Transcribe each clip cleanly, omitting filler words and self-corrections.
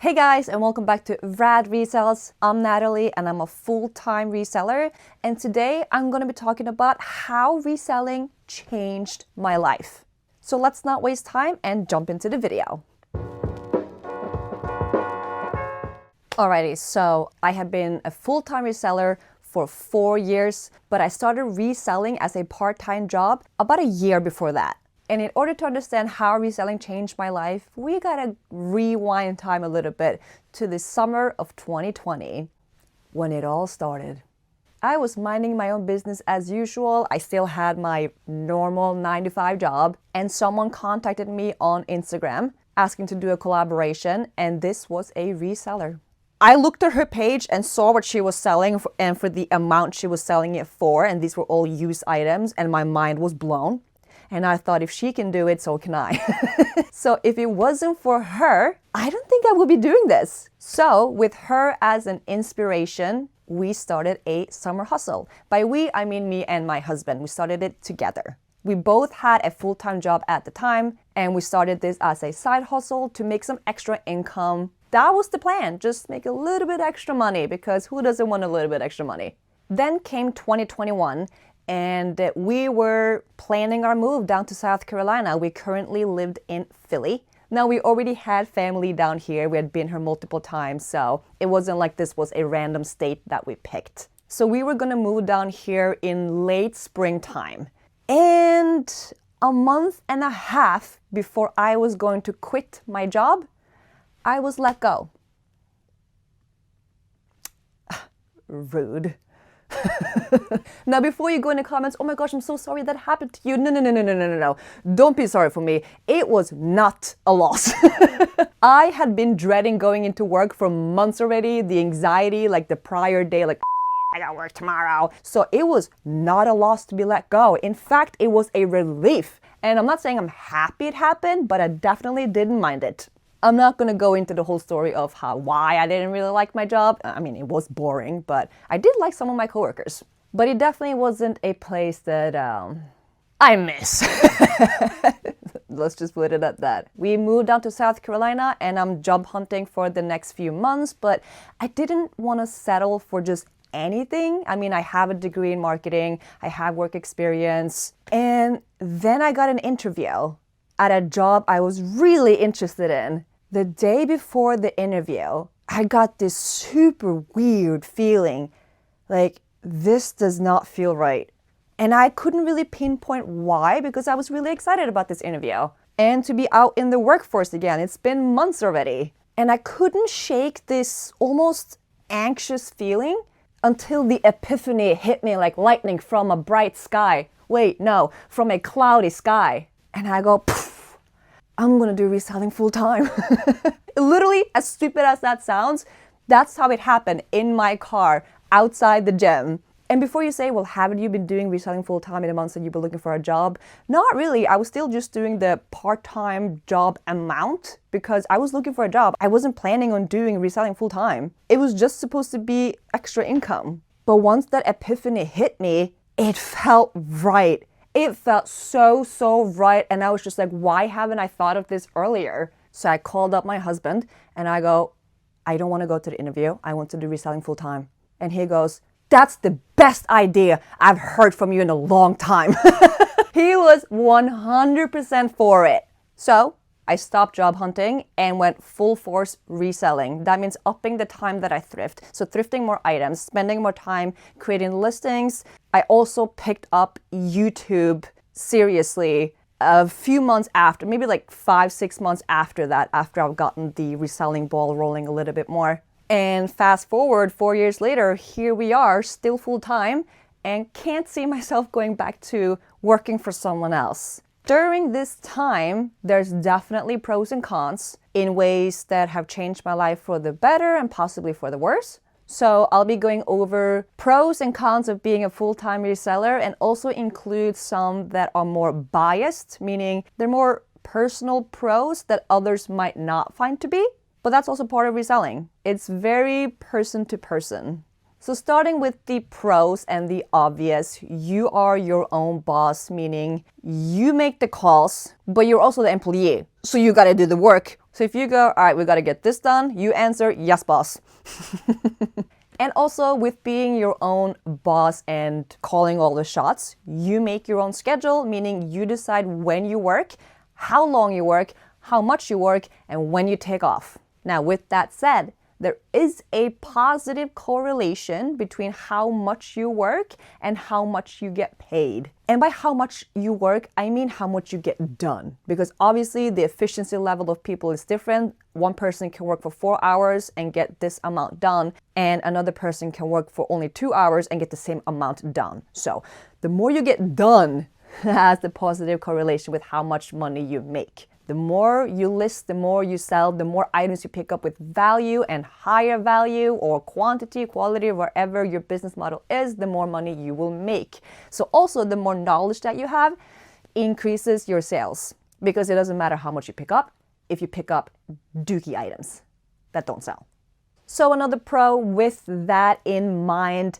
Hey guys, and welcome back to Rad Resells. I'm Natalie and I'm a full-time reseller, and today I'm going to be talking about how reselling changed my life. So let's not waste time and jump into the video. Alrighty, so I have been a full-time reseller for 4 years, but I started reselling as a part-time job about a year before that. And in order to understand how reselling changed my life, we gotta rewind time a little bit to the summer of 2020, when it all started. I was minding my own business as usual. I still had my normal 9-to-5 job, and someone contacted me on Instagram asking to do a collaboration, and this was a reseller. I looked at her page and saw what she was selling and for the amount she was selling it for, and these were all used items, and my mind was blown. And I thought, if she can do it, so can I. So if it wasn't for her, I don't think I would be doing this. So with her as an inspiration, we started a summer hustle. By we, I mean me and my husband. We started it together. We both had a full-time job at the time, and we started this as a side hustle to make some extra income. That was the plan, just make a little bit extra money, because who doesn't want a little bit extra money? Then came 2021, and we were planning our move down to South Carolina. We currently lived in Philly. Now, we already had family down here. We had been here multiple times, so it wasn't like this was a random state that we picked. So we were gonna move down here in late springtime. And a month and a half before I was going to quit my job, I was let go. Rude. Now, before you go in the comments, oh my gosh, I'm so sorry that happened to you. No. Don't be sorry for me. It was not a loss. I had been dreading going into work for months already. The anxiety, like the prior day, like, I got work tomorrow. So it was not a loss to be let go. In fact, it was a relief. And I'm not saying I'm happy it happened, but I definitely didn't mind it. I'm not going to go into the whole story of why I didn't really like my job. I mean, it was boring, but I did like some of my coworkers. But it definitely wasn't a place that I miss. Let's just put it at that. We moved down to South Carolina, and I'm job hunting for the next few months, but I didn't want to settle for just anything. I mean, I have a degree in marketing, I have work experience, and then I got an interview at a job I was really interested in. The day before the interview, I got this super weird feeling, like this does not feel right. And I couldn't really pinpoint why, because I was really excited about this interview and to be out in the workforce again. It's been months already. And I couldn't shake this almost anxious feeling until the epiphany hit me like lightning from a bright sky. Wait, no, from a cloudy sky. And I go, I'm gonna do reselling full time. Literally, as stupid as that sounds, that's how it happened in my car outside the gym. And before you say, well, haven't you been doing reselling full time in the months that you've been looking for a job? Not really. I was still just doing the part-time job amount because I was looking for a job. I wasn't planning on doing reselling full time. It was just supposed to be extra income. But once that epiphany hit me, it felt right. It felt so right, and I was just like, why haven't I thought of this earlier? So I called up my husband, and I go, I don't want to go to the interview. I want to do reselling full time. And he goes, that's the best idea I've heard from you in a long time. He was 100% for it. So I stopped job hunting and went full force reselling. That means upping the time that I thrift. So thrifting more items, spending more time creating listings. I also picked up YouTube seriously a few months after, maybe like 5-6 months after that, after I've gotten the reselling ball rolling a little bit more. And fast forward 4 years later, here we are, still full time, and can't see myself going back to working for someone else. During this time, there's definitely pros and cons in ways that have changed my life for the better and possibly for the worse. So I'll be going over pros and cons of being a full-time reseller, and also include some that are more biased, meaning they're more personal pros that others might not find to be. But that's also part of reselling. It's very person to person. So starting with the pros and the obvious, you are your own boss, meaning you make the calls, but you're also the employee. So you got to do the work. So if you go, all right, we got to get this done, you answer, yes, boss. And also with being your own boss and calling all the shots, you make your own schedule, meaning you decide when you work, how long you work, how much you work, and when you take off. Now, with that said, there is a positive correlation between how much you work and how much you get paid. And by how much you work, I mean how much you get done. Because obviously the efficiency level of people is different. One person can work for 4 hours and get this amount done, and another person can work for only 2 hours and get the same amount done. So the more you get done has the positive correlation with how much money you make. The more you list, the more you sell, the more items you pick up with value and higher value or quantity, quality, wherever your business model is, the more money you will make. So also the more knowledge that you have increases your sales, because it doesn't matter how much you pick up if you pick up dookie items that don't sell. So another pro with that in mind,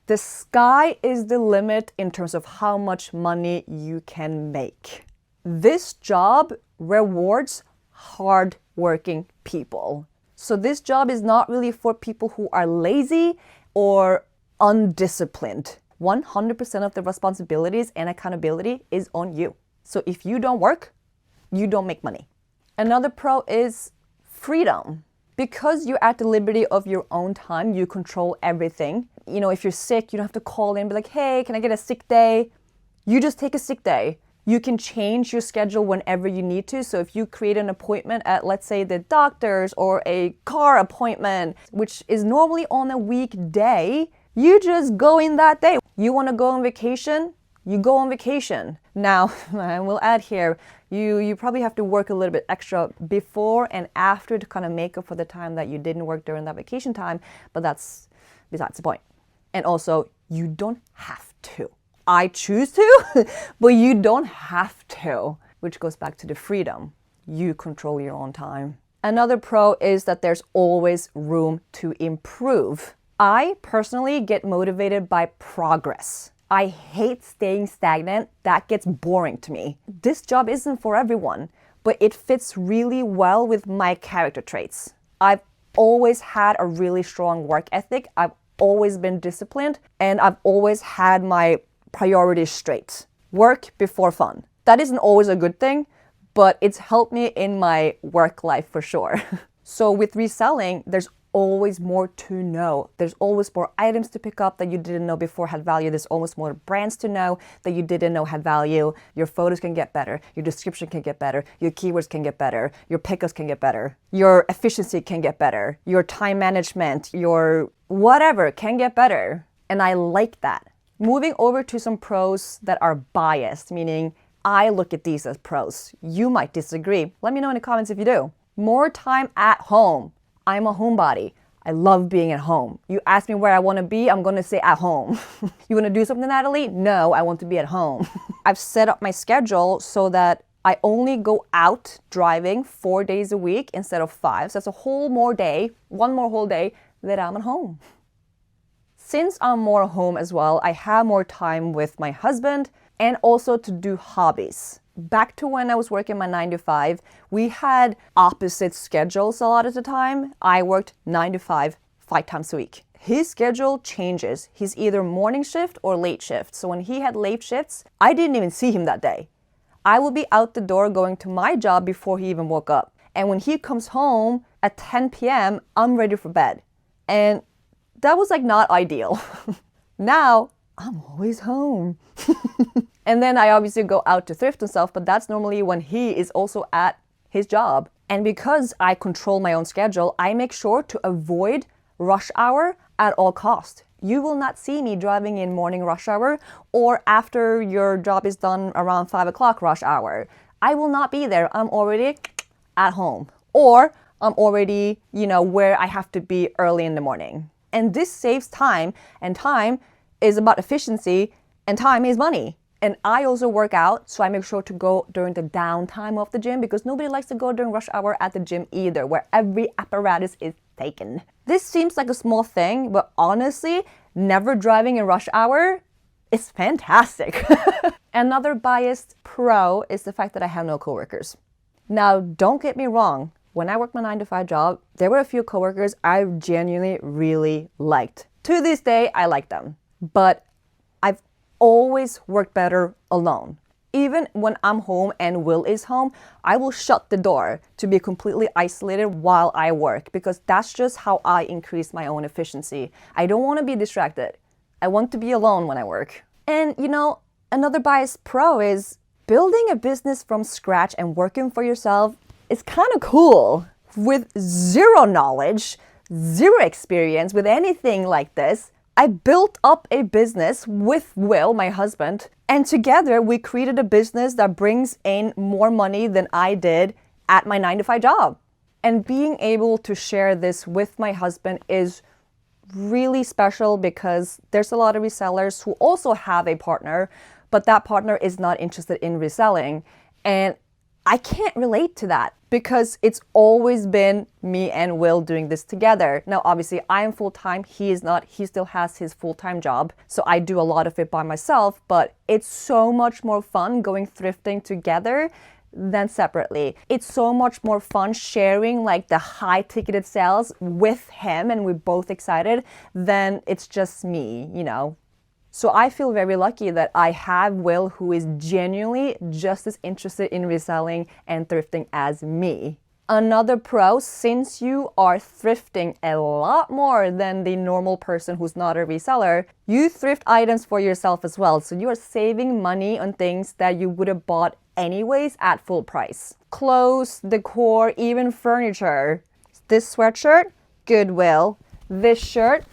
the sky is the limit in terms of how much money you can make. This job rewards hard-working people. So this job is not really for people who are lazy or undisciplined. 100% of the responsibilities and accountability is on you. So if you don't work, you don't make money. Another pro is freedom. Because you're at the liberty of your own time, you control everything. You know, if you're sick, you don't have to call in and be like, hey, can I get a sick day? You just take a sick day. You can change your schedule whenever you need to. So if you create an appointment at, let's say, the doctor's or a car appointment, which is normally on a weekday, you just go in that day. You want to go on vacation? You go on vacation. Now, I will add here, you probably have to work a little bit extra before and after to kind of make up for the time that you didn't work during that vacation time, but that's besides the point. And also, you don't have to. I choose to, but you don't have to, which goes back to the freedom. You control your own time. Another pro is that there's always room to improve. I personally get motivated by progress. I hate staying stagnant. That gets boring to me. This job isn't for everyone, but it fits really well with my character traits. I've always had a really strong work ethic. I've always been disciplined, and I've always had my priorities straight. Work before fun. That isn't always a good thing, but it's helped me in my work life for sure. So with reselling, there's always more to know. There's always more items to pick up that you didn't know before had value. There's almost more brands to know that you didn't know had value. Your photos can get better. Your description can get better. Your keywords can get better. Your pickups can get better. Your efficiency can get better. Your time management, your whatever can get better. And I like that. Moving over to some pros that are biased, meaning I look at these as pros. You might disagree. Let me know in the comments if you do. More time at home. I'm a homebody. I love being at home. You ask me where I want to be, I'm going to say at home. You want to do something, Natalie? No, I want to be at home. I've set up my schedule so that I only go out driving 4 days a week instead of 5. So that's a whole more day, one more whole day that I'm at home. Since I'm more home as well, I have more time with my husband and also to do hobbies. Back to when I was working my 9 to 5, we had opposite schedules a lot of the time. I worked 9 to 5 times a week. His schedule changes. He's either morning shift or late shift. So when he had late shifts, I didn't even see him that day. I would be out the door going to my job before he even woke up. And when he comes home at 10 p.m., I'm ready for bed. And that was like not ideal. Now, I'm always home. And then I obviously go out to thrift and stuff, but that's normally when he is also at his job. And because I control my own schedule, I make sure to avoid rush hour at all costs. You will not see me driving in morning rush hour or after your job is done around 5 o'clock rush hour. I will not be there. I'm already at home. Or I'm already, where I have to be early in the morning. And this saves time, and time is about efficiency, and time is money. And I also work out, so I make sure to go during the downtime of the gym because nobody likes to go during rush hour at the gym either, where every apparatus is taken. This seems like a small thing, but honestly, never driving in rush hour is fantastic. Another biased pro is the fact that I have no coworkers. Now, don't get me wrong. When I worked my 9 to 5 job, there were a few coworkers I genuinely really liked. To this day, I like them. But I've always worked better alone. Even when I'm home and Will is home, I will shut the door to be completely isolated while I work because that's just how I increase my own efficiency. I don't want to be distracted. I want to be alone when I work. And another biased pro is building a business from scratch and working for yourself is kind of cool. With zero knowledge, zero experience with anything like this, I built up a business with Will, my husband, and together we created a business that brings in more money than I did at my 9 to 5 job. And being able to share this with my husband is really special because there's a lot of resellers who also have a partner, but that partner is not interested in reselling. And I can't relate to that because it's always been me and Will doing this together. Now, obviously, I am full-time. He is not. He still has his full-time job. So I do a lot of it by myself, but it's so much more fun going thrifting together than separately. It's so much more fun sharing like the high-ticketed sales with him and we're both excited than it's just me, So I feel very lucky that I have Will who is genuinely just as interested in reselling and thrifting as me. Another pro, since you are thrifting a lot more than the normal person who's not a reseller, you thrift items for yourself as well. So you are saving money on things that you would have bought anyways at full price. Clothes, decor, even furniture. This sweatshirt, Goodwill. This shirt,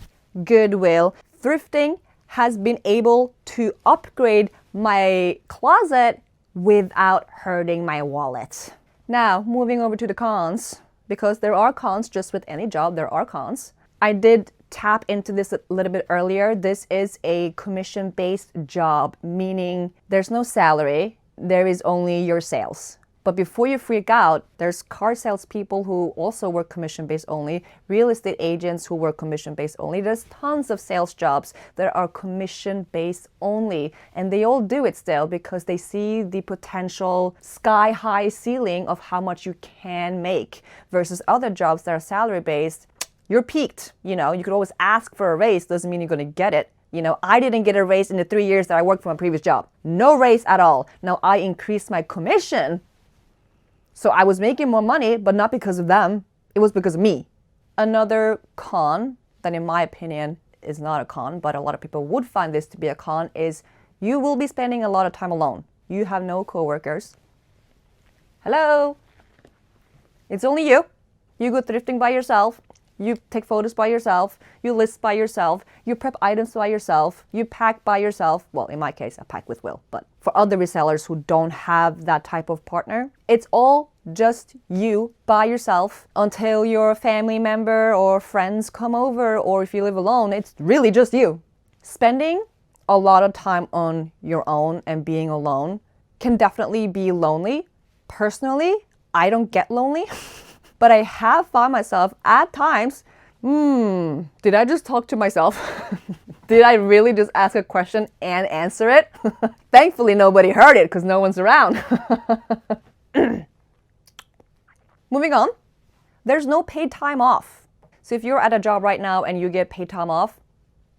Goodwill. Thrifting has been able to upgrade my closet without hurting my wallet. Now, moving over to the cons, because there are cons just with any job, there are cons. I did tap into this a little bit earlier. This is a commission-based job, meaning there's no salary, there is only your sales. But before you freak out, there's car salespeople who also work commission-based only, real estate agents who work commission-based only. There's tons of sales jobs that are commission-based only, and they all do it still because they see the potential sky-high ceiling of how much you can make versus other jobs that are salary-based. You're peaked, you could always ask for a raise, doesn't mean you're gonna get it. I didn't get a raise in the 3 years that I worked for my previous job. No raise at all. Now I increased my commission. So I was making more money, but not because of them. It was because of me. Another con that in my opinion is not a con, but a lot of people would find this to be a con, is you will be spending a lot of time alone. You have no coworkers. Hello? It's only you. You go thrifting by yourself. You take photos by yourself. You list by yourself. You prep items by yourself. You pack by yourself. Well, in my case, I pack with Will. But for other resellers who don't have that type of partner, it's all just you by yourself until your family member or friends come over, or if you live alone, it's really just you. Spending a lot of time on your own and being alone can definitely be lonely. Personally, I don't get lonely. But I have found myself at times, did I just talk to myself? Did I really just ask a question and answer it? Thankfully, nobody heard it because no one's around. Moving on, there's no paid time off. So if you're at a job right now and you get paid time off,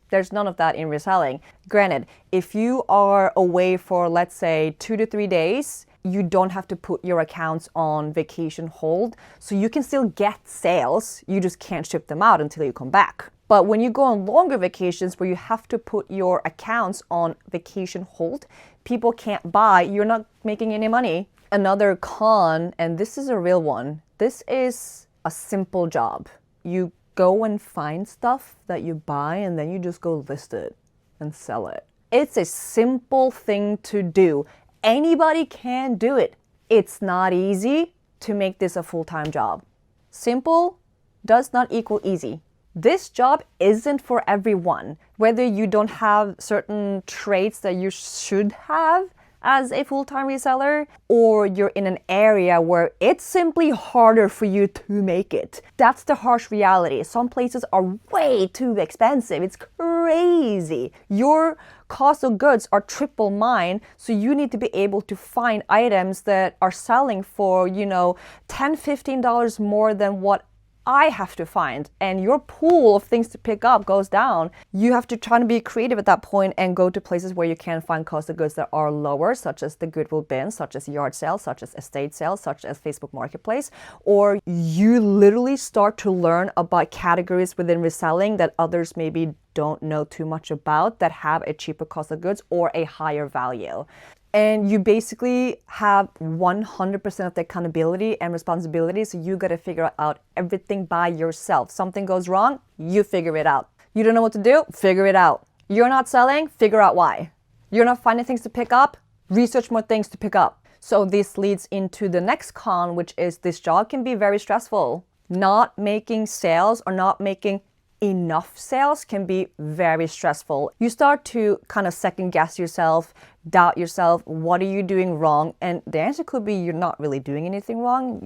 there's none of that in reselling. Granted, if you are away for, let's say, 2 to 3 days, you don't have to put your accounts on vacation hold. So you can still get sales, you just can't ship them out until you come back. But when you go on longer vacations where you have to put your accounts on vacation hold, people can't buy, you're not making any money. Another con, and this is a real one, this is a simple job. You go and find stuff that you buy and then you just go list it and sell it. It's a simple thing to do. Anybody can do it. It's not easy to make this a full-time job. Simple does not equal easy. This job isn't for everyone. Whether you don't have certain traits that you should have as a full-time reseller, or you're in an area where it's simply harder for you to make it. That's the harsh reality. Some places are way too expensive. It's crazy. Your cost of goods are triple mine, so you need to be able to find items that are selling for, $10, $15 more than what I have to find, and your pool of things to pick up goes down. You have to try to be creative at that point and go to places where you can find cost of goods that are lower, such as the Goodwill bin, such as yard sales, such as estate sales, such as Facebook Marketplace, or you literally start to learn about categories within reselling that others maybe don't know too much about, that have a cheaper cost of goods or a higher value. And you basically have 100% of the accountability and responsibility, so you gotta figure out everything by yourself. Something goes wrong, you figure it out. You don't know what to do, figure it out. You're not selling, figure out why. You're not finding things to pick up, research more things to pick up. So this leads into the next con, which is this job can be very stressful. Not making sales or not making enough sales can be very stressful. You start to kind of second guess yourself, doubt yourself, what are you doing wrong? And the answer could be you're not really doing anything wrong,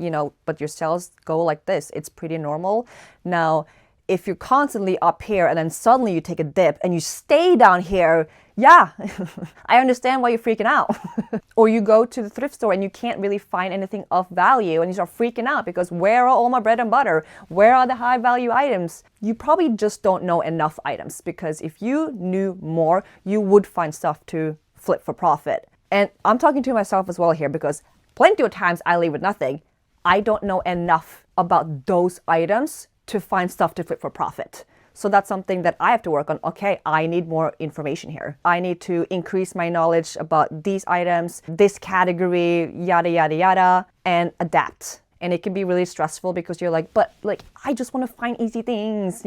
but your sales go like this. It's pretty normal. Now, if you're constantly up here and then suddenly you take a dip and you stay down here, yeah, I understand why you're freaking out. Or you go to the thrift store and you can't really find anything of value and you start freaking out because where are all my bread and butter? Where are the high value items? You probably just don't know enough items, because if you knew more, you would find stuff to flip for profit. And I'm talking to myself as well here, because plenty of times I leave with nothing. I don't know enough about those items to find stuff to flip for profit. So that's something that I have to work on. Okay, I need more information here. I need to increase my knowledge about these items, this category, yada, yada, yada, and adapt. And it can be really stressful because you're like, I just want to find easy things.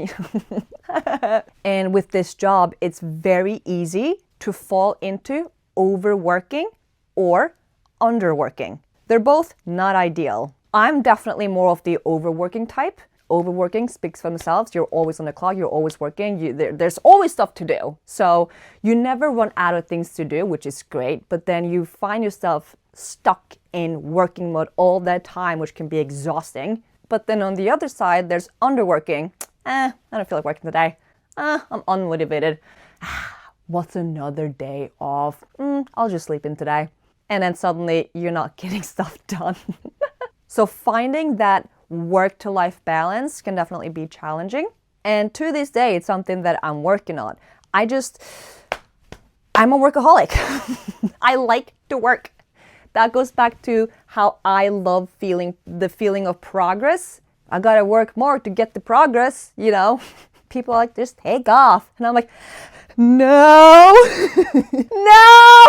And with this job, it's very easy to fall into overworking or underworking. They're both not ideal. I'm definitely more of the overworking type. Overworking speaks for themselves. You're always on the clock. You're always working. There's always stuff to do. So you never run out of things to do, which is great. But then you find yourself stuck in working mode all that time, which can be exhausting. But then on the other side, there's underworking. I don't feel like working today. I'm unmotivated. What's another day off? I'll just sleep in today. And then suddenly you're not getting stuff done. So finding that work-to-life balance can definitely be challenging. And to this day, it's something that I'm working on. I'm a workaholic. I like to work. That goes back to how I love the feeling of progress. I gotta work more to get the progress, People are like, just take off. And I'm like, no, no.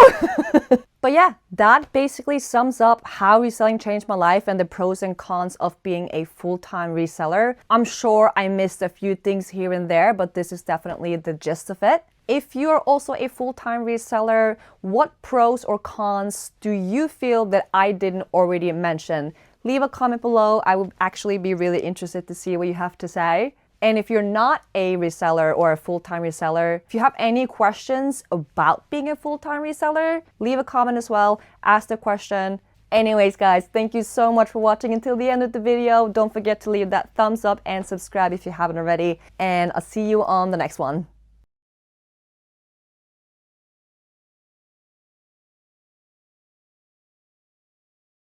But yeah, that basically sums up how reselling changed my life and the pros and cons of being a full-time reseller. I'm sure I missed a few things here and there, but this is definitely the gist of it. If you're also a full-time reseller, what pros or cons do you feel that I didn't already mention? Leave a comment below. I would actually be really interested to see what you have to say. And if you're not a reseller or a full-time reseller, if you have any questions about being a full-time reseller, leave a comment as well, ask the question. Anyways, guys, thank you so much for watching until the end of the video. Don't forget to leave that thumbs up and subscribe if you haven't already. And I'll see you on the next one.